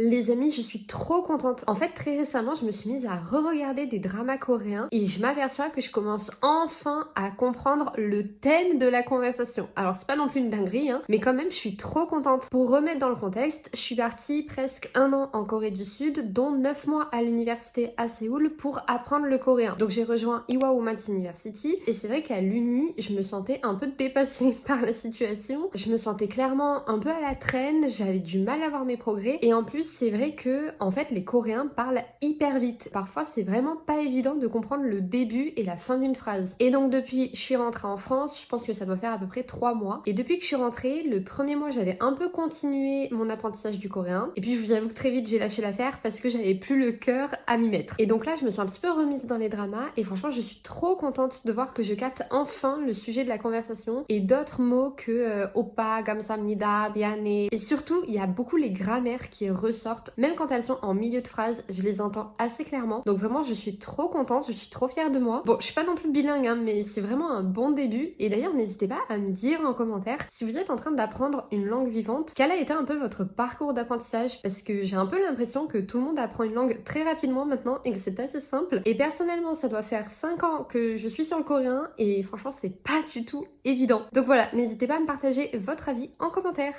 Les amis, je suis trop contente. En fait, très récemment, je me suis mise à re-regarder des dramas coréens et je m'aperçois que je commence enfin à comprendre le thème de la conversation. Alors, c'est pas non plus une dinguerie, hein, mais quand même, je suis trop contente. Pour remettre dans le contexte, je suis partie presque 1 an en Corée du Sud, dont 9 mois à l'université à Séoul pour apprendre le coréen. Donc, j'ai rejoint Ewha Womans University et c'est vrai qu'à l'uni, je me sentais un peu dépassée par la situation. Je me sentais clairement un peu à la traîne, j'avais du mal à voir mes progrès et en plus, c'est vrai que en fait les Coréens parlent hyper vite. Parfois c'est vraiment pas évident de comprendre le début et la fin d'une phrase. Et donc depuis je suis rentrée en France, je pense que ça doit faire à peu près 3 mois. Et depuis que je suis rentrée, le premier mois j'avais un peu continué mon apprentissage du coréen. Et puis je vous avoue que très vite j'ai lâché l'affaire parce que j'avais plus le cœur à m'y mettre. Et donc là je me suis un petit peu remise dans les dramas et franchement je suis trop contente de voir que je capte enfin le sujet de la conversation et d'autres mots que oppa, 감사합니다, 미안해. Et surtout il y a beaucoup les grammaires qui ressortent, même quand elles sont en milieu de phrase, je les entends assez clairement. Donc vraiment, je suis trop contente, je suis trop fière de moi. Bon, je suis pas non plus bilingue, hein, mais c'est vraiment un bon début. Et d'ailleurs, n'hésitez pas à me dire en commentaire si vous êtes en train d'apprendre une langue vivante, quel a été un peu votre parcours d'apprentissage, parce que j'ai un peu l'impression que tout le monde apprend une langue très rapidement maintenant et que c'est assez simple. Et personnellement, ça doit faire 5 ans que je suis sur le coréen et franchement, c'est pas du tout évident. Donc voilà, n'hésitez pas à me partager votre avis en commentaire.